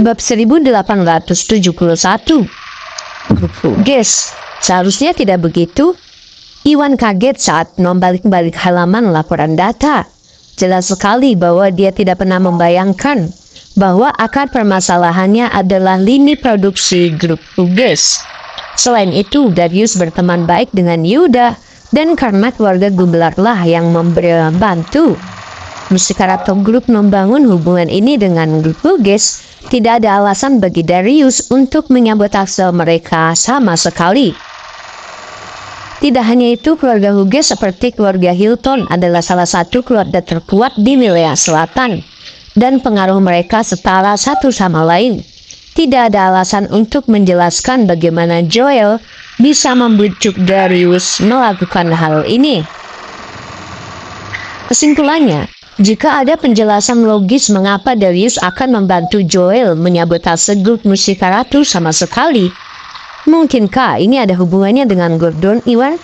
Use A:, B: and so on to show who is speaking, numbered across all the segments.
A: Bab 1871. Guys, seharusnya tidak begitu. Iwan kaget saat membalik-balik halaman laporan data. Jelas sekali bahwa dia tidak pernah membayangkan bahwa akar permasalahannya adalah lini produksi grup Hughes. Selain itu, Darius berteman baik dengan Yuda, dan karena keluarga Gumblarlah yang membantu Mustika Group membangun hubungan ini dengan grup Hughes, tidak ada alasan bagi Darius untuk menyabotase mereka sama sekali. Tidak hanya itu, keluarga Hughes seperti keluarga Hilton adalah salah satu keluarga terkuat di wilayah selatan, dan pengaruh mereka setara satu sama lain. Tidak ada alasan untuk menjelaskan bagaimana Joel bisa membujuk Darius melakukan hal ini. Kesimpulannya, jika ada penjelasan logis mengapa Darius akan membantu Joel menyabotase grup Mustika Ratu sama sekali, mungkinkah ini ada hubungannya dengan Gordon, Iwan?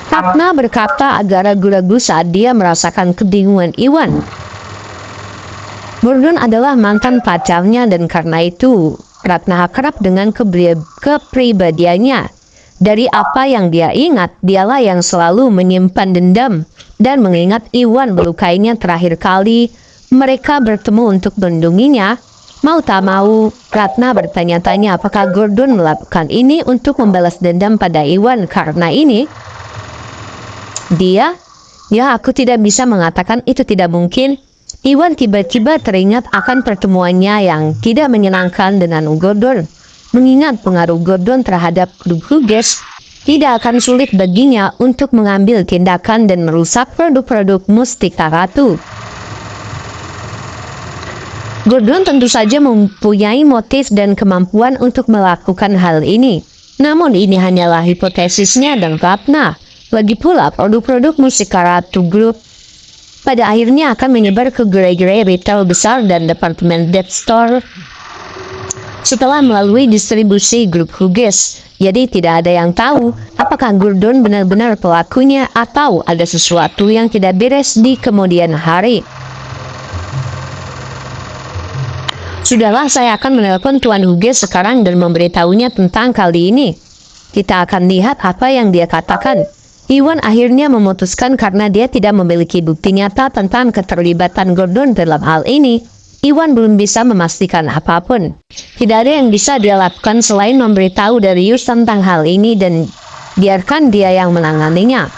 A: Ratna berkata agak ragu-ragu saat dia merasakan kebingungan Iwan. Gordon adalah mantan pacarnya dan karena itu Ratna akrab dengan kepribadiannya. Dari apa yang dia ingat, dialah yang selalu menyimpan dendam dan mengingat Iwan melukainya terakhir kali mereka bertemu untuk melindunginya. Mau tak mau, Ratna bertanya-tanya apakah Gordon melakukan ini untuk membalas dendam pada Iwan karena ini. Aku tidak bisa mengatakan itu tidak mungkin. Iwan tiba-tiba teringat akan pertemuannya yang tidak menyenangkan dengan Gordon. Mengingat pengaruh Gordon terhadap grup Hughes, tidak akan sulit baginya untuk mengambil tindakan dan merusak produk-produk Mustika Ratu. Gordon tentu saja mempunyai motif dan kemampuan untuk melakukan hal ini. Namun ini hanyalah hipotesisnya dan Ratna. Lagi pula produk-produk Mustika Ratu Group pada akhirnya akan menyebar ke gerai-gerai retail besar dan departemen department store setelah melalui distribusi grup Hughes. Jadi tidak ada yang tahu apakah Gordon benar-benar pelakunya atau ada sesuatu yang tidak beres di kemudian hari. Sudahlah, saya akan menelpon Tuan Hughes sekarang dan memberitahunya tentang kali ini. Kita akan lihat apa yang dia katakan. Iwan akhirnya memutuskan karena dia tidak memiliki bukti nyata tentang keterlibatan Gordon dalam hal ini. Iwan belum bisa memastikan apapun. Tidak ada yang bisa dia lakukan selain memberitahu Darius tentang hal ini dan biarkan dia yang menanganinya.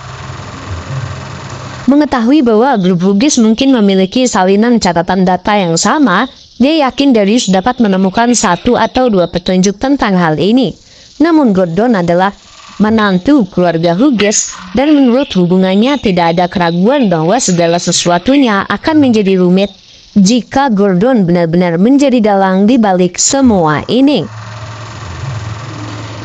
A: Mengetahui bahwa grup Hughes mungkin memiliki salinan catatan data yang sama, dia yakin Darius dapat menemukan satu atau dua petunjuk tentang hal ini. Namun Gordon adalah menantu keluarga Hughes dan menurut hubungannya tidak ada keraguan bahwa segala sesuatunya akan menjadi rumit jika Gordon benar-benar menjadi dalang di balik semua ini.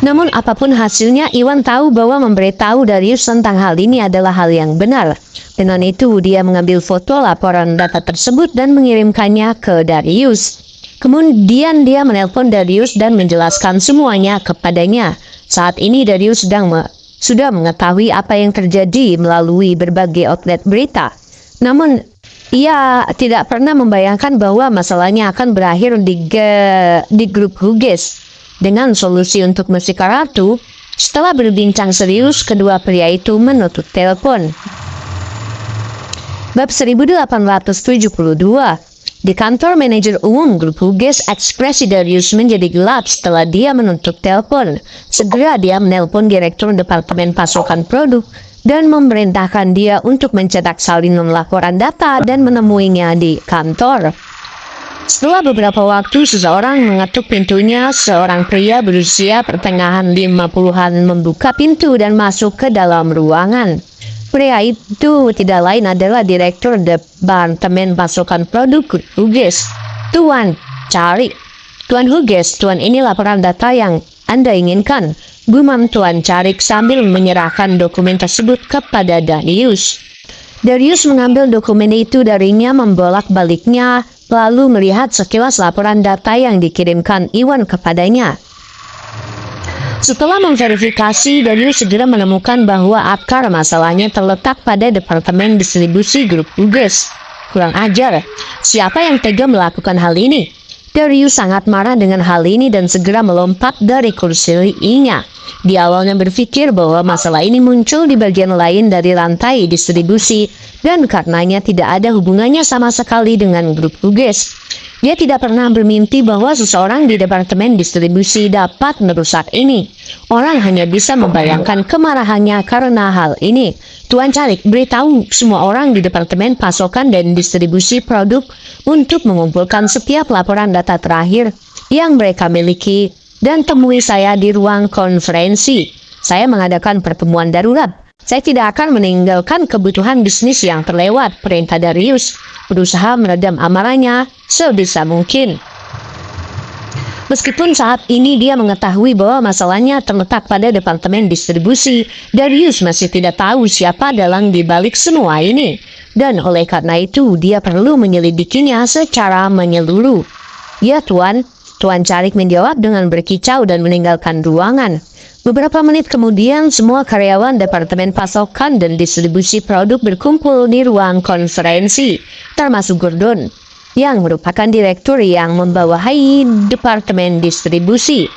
A: Namun apapun hasilnya, Iwan tahu bahwa memberitahu Darius tentang hal ini adalah hal yang benar. Dengan itu dia mengambil foto laporan data tersebut dan mengirimkannya ke Darius. Kemudian dia menelpon Darius dan menjelaskan semuanya kepadanya. Saat ini Darius sudah mengetahui apa yang terjadi melalui berbagai outlet berita. Namun ia tidak pernah membayangkan bahwa masalahnya akan berakhir di grup Hughes. Dengan solusi untuk Mustika Ratu, setelah berbincang serius, kedua pria itu menutup telepon. Bab 1872. Di kantor manajer umum grup Hughes, ekspresi Darius menjadi gelap setelah dia menutup telepon. Segera dia menelpon direktur departemen pasokan produk dan memerintahkan dia untuk mencetak salinan laporan data dan menemuinya di kantor. Setelah beberapa waktu, seseorang mengetuk pintunya. Seorang pria berusia pertengahan 50-an membuka pintu dan masuk ke dalam ruangan. Pria itu tidak lain adalah direktur departemen pasokan produk Hughes, Tuan Carik. Tuan Hughes, Tuan, ini laporan data yang Anda inginkan, gumam Tuan Carik sambil menyerahkan dokumen tersebut kepada Darius. Darius mengambil dokumen itu darinya, membolak-baliknya, lalu melihat sekilas laporan data yang dikirimkan Iwan kepadanya. Setelah memverifikasi, Darius segera menemukan bahwa akar masalahnya terletak pada departemen distribusi grup Hughes. Kurang ajar, siapa yang tega melakukan hal ini? Darius sangat marah dengan hal ini dan segera melompat dari kursinya. Dia awalnya berpikir bahwa masalah ini muncul di bagian lain dari rantai distribusi dan karenanya tidak ada hubungannya sama sekali dengan grup Hughes. Dia tidak pernah bermimpi bahwa seseorang di departemen distribusi dapat merusak ini. Orang hanya bisa membayangkan kemarahannya karena hal ini. Tuan Carik beritahu semua orang di departemen pasokan dan distribusi produk untuk mengumpulkan setiap laporan data terakhir yang mereka miliki dan temui saya di ruang konferensi. Saya mengadakan pertemuan darurat. Saya tidak akan meninggalkan kebutuhan bisnis yang terlewat. Perintah Darius berusaha meredam amarahnya sebisa mungkin. Meskipun saat ini dia mengetahui bahwa masalahnya terletak pada departemen distribusi, Darius masih tidak tahu siapa dalang di balik semua ini. Dan oleh karena itu, dia perlu menyelidikinya secara menyeluruh. Ya Tuan, Tuan Carik menjawab dengan berkicau dan meninggalkan ruangan. Beberapa menit kemudian, semua karyawan departemen pasokan dan distribusi produk berkumpul di ruang konferensi, termasuk Gordon, yang merupakan direktur yang membawahi departemen distribusi.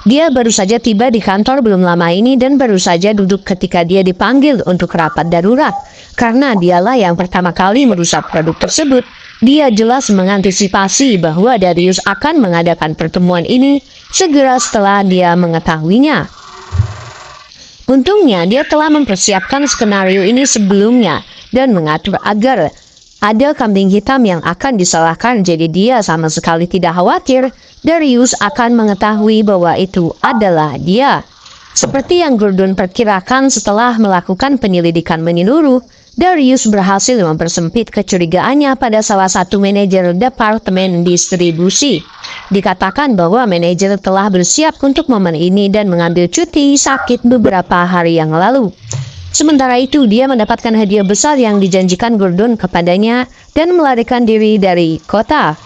A: Dia baru saja tiba di kantor belum lama ini dan baru saja duduk ketika dia dipanggil untuk rapat darurat. Karena dialah yang pertama kali merusak produk tersebut, dia jelas mengantisipasi bahwa Darius akan mengadakan pertemuan ini segera setelah dia mengetahuinya. Untungnya dia telah mempersiapkan skenario ini sebelumnya dan mengatur agar ada kambing hitam yang akan disalahkan, jadi dia sama sekali tidak khawatir Darius akan mengetahui bahwa itu adalah dia. Seperti yang Gordon perkirakan setelah melakukan penyelidikan menyeluruh, Darius berhasil mempersempit kecurigaannya pada salah satu manajer departemen distribusi. Dikatakan bahwa manajer telah bersiap untuk momen ini dan mengambil cuti sakit beberapa hari yang lalu. Sementara itu, dia mendapatkan hadiah besar yang dijanjikan Gordon kepadanya dan melarikan diri dari kota.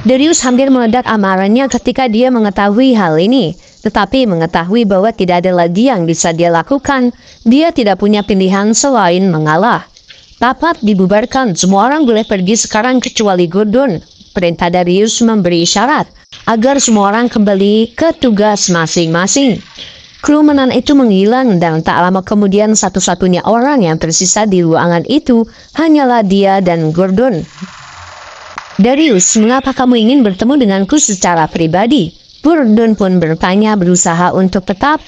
A: Darius hampir meledak amarahnya ketika dia mengetahui hal ini. Tetapi mengetahui bahwa tidak ada lagi yang bisa dia lakukan, dia tidak punya pilihan selain mengalah. Dapat dibubarkan, semua orang boleh pergi sekarang kecuali Gordon. Perintah Darius memberi isyarat agar semua orang kembali ke tugas masing-masing. Kerumunan itu menghilang dan tak lama kemudian satu-satunya orang yang tersisa di ruangan itu hanyalah dia dan Gordon. Darius, mengapa kamu ingin bertemu denganku secara pribadi? Gordon pun bertanya, berusaha untuk tetap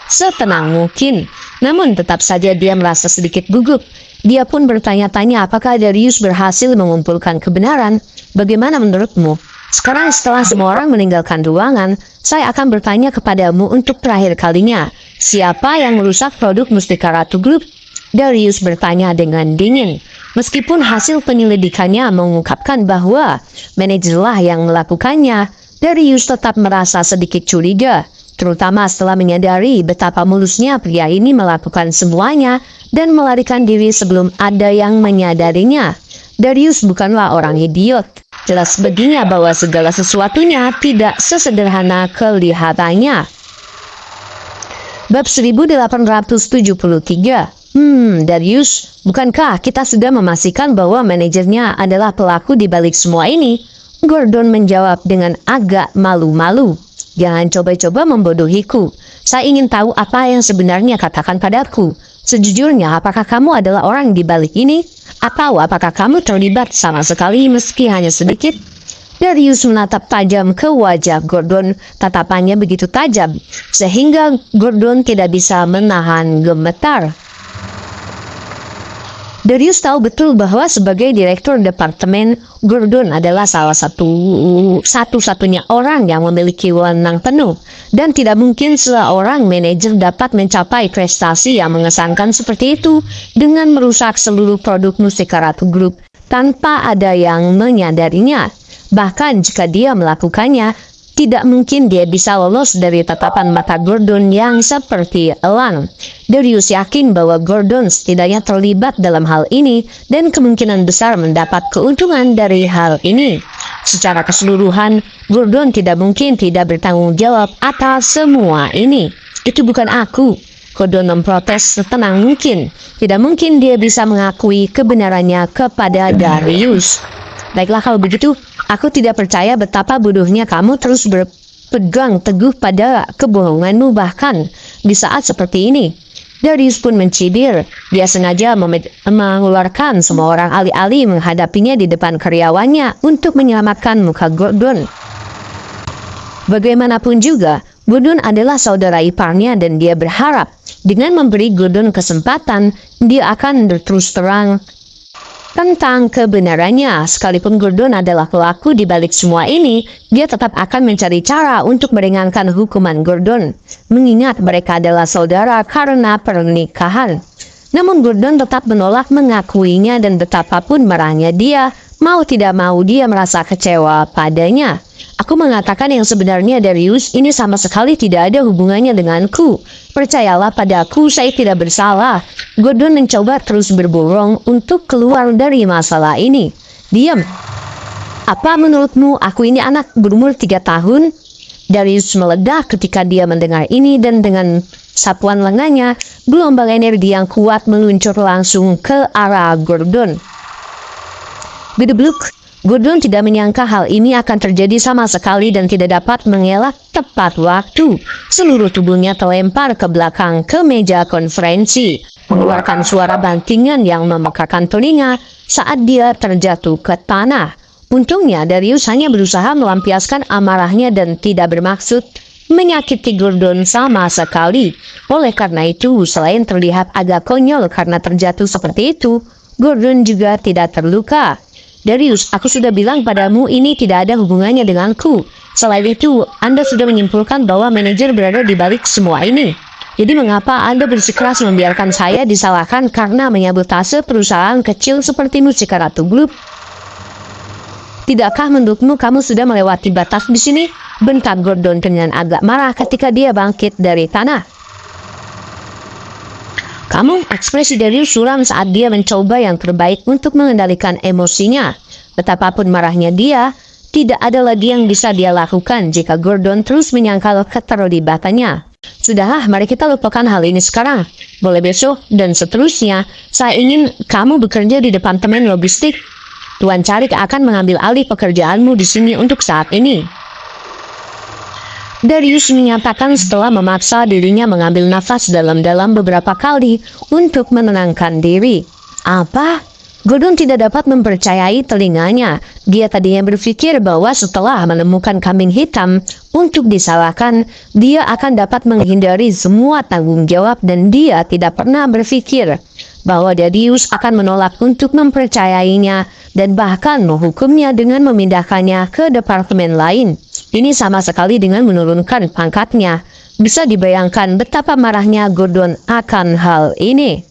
A: setenang mungkin. Namun tetap saja dia merasa sedikit gugup. Dia pun bertanya-tanya apakah Darius berhasil mengumpulkan kebenaran. Bagaimana menurutmu? Sekarang setelah semua orang meninggalkan ruangan, saya akan bertanya kepadamu untuk terakhir kalinya. Siapa yang merusak produk Mustika Ratu Group? Darius bertanya dengan dingin. Meskipun hasil penyelidikannya mengungkapkan bahwa manajerlah yang melakukannya, Darius tetap merasa sedikit curiga, terutama setelah menyadari betapa mulusnya pria ini melakukan semuanya dan melarikan diri sebelum ada yang menyadarinya. Darius bukanlah orang idiot. Jelas baginya bahwa segala sesuatunya tidak sesederhana kelihatannya. Bab 1873. Darius, bukankah kita sudah memastikan bahwa manajernya adalah pelaku di balik semua ini? Gordon menjawab dengan agak malu-malu. Jangan coba-coba membodohiku. Saya ingin tahu apa yang sebenarnya katakan padaku. Sejujurnya, apakah kamu adalah orang di balik ini? Atau apakah kamu terlibat sama sekali meski hanya sedikit? Darius menatap tajam ke wajah Gordon. Tatapannya begitu tajam, sehingga Gordon tidak bisa menahan gemetar. Darius tahu betul bahwa sebagai direktur departemen, Gordon adalah salah satu-satunya orang yang memiliki wewenang penuh. Dan tidak mungkin seorang manajer dapat mencapai prestasi yang mengesankan seperti itu dengan merusak seluruh produk Mustika Ratu Group tanpa ada yang menyadarinya. Bahkan jika dia melakukannya, tidak mungkin dia bisa lolos dari tatapan mata Gordon yang seperti elang. Darius yakin bahwa Gordon setidaknya terlibat dalam hal ini dan kemungkinan besar mendapat keuntungan dari hal ini. Secara keseluruhan, Gordon tidak mungkin tidak bertanggung jawab atas semua ini. Itu bukan aku. Gordon memprotes setenang mungkin. Tidak mungkin dia bisa mengakui kebenarannya kepada Darius. Baiklah kalau begitu, aku tidak percaya betapa bodohnya kamu terus berpegang teguh pada kebohonganmu bahkan di saat seperti ini. Darius pun mencibir. Dia sengaja mengeluarkan semua orang alih-alih menghadapinya di depan karyawannya untuk menyelamatkan muka Gordon. Bagaimanapun juga, Gordon adalah saudara iparnya dan dia berharap dengan memberi Gordon kesempatan, dia akan terus terang tentang kebenarannya. Sekalipun Gordon adalah pelaku di balik semua ini, dia tetap akan mencari cara untuk meringankan hukuman Gordon, mengingat mereka adalah saudara karena pernikahan. Namun Gordon tetap menolak mengakuinya dan betapapun marahnya dia, mau tidak mau dia merasa kecewa padanya. Aku mengatakan yang sebenarnya Darius, ini sama sekali tidak ada hubungannya denganku. Percayalah padaku, saya tidak bersalah. Gordon mencoba terus berborong untuk keluar dari masalah ini. Diam. Apa menurutmu aku ini anak berumur 3 tahun? Darius meledak ketika dia mendengar ini dan dengan sapuan lengannya, gelombang energi yang kuat meluncur langsung ke arah Gordon. Bedebluk. Gordon tidak menyangka hal ini akan terjadi sama sekali dan tidak dapat mengelak tepat waktu. Seluruh tubuhnya terlempar ke belakang ke meja konferensi, mengeluarkan suara bantingan yang memekakan telinga saat dia terjatuh ke tanah. Untungnya Darius hanya berusaha melampiaskan amarahnya dan tidak bermaksud menyakiti Gordon sama sekali. Oleh karena itu, selain terlihat agak konyol karena terjatuh seperti itu, Gordon juga tidak terluka. Darius, aku sudah bilang padamu ini tidak ada hubungannya denganku. Selain itu, Anda sudah menyimpulkan bahwa manajer berada di balik semua ini. Jadi mengapa Anda bersikeras membiarkan saya disalahkan karena menyabotase perusahaan kecil seperti Mustika Ratu Group? Tidakkah menurutmu kamu sudah melewati batas di sini? Bentak Gordon dengan agak marah ketika dia bangkit dari tanah. Ekspresi Darius suram saat dia mencoba yang terbaik untuk mengendalikan emosinya. Betapapun marahnya dia, tidak ada lagi yang bisa dia lakukan jika Gordon terus menyangkal keterlibatannya. Sudahlah, mari kita lupakan hal ini sekarang. Boleh besok dan seterusnya. Saya ingin kamu bekerja di departemen logistik. Tuan Carik akan mengambil alih pekerjaanmu di sini untuk saat ini. Darius menyatakan setelah memaksa dirinya mengambil nafas dalam-dalam beberapa kali untuk menenangkan diri. Apa? Gordon tidak dapat mempercayai telinganya. Dia tadinya berpikir bahwa setelah menemukan kambing hitam untuk disalahkan, dia akan dapat menghindari semua tanggung jawab dan dia tidak pernah berpikir bahwa Darius akan menolak untuk mempercayainya dan bahkan menghukumnya dengan memindahkannya ke departemen lain. Ini sama sekali dengan menurunkan pangkatnya. Bisa dibayangkan betapa marahnya Gordon akan hal ini.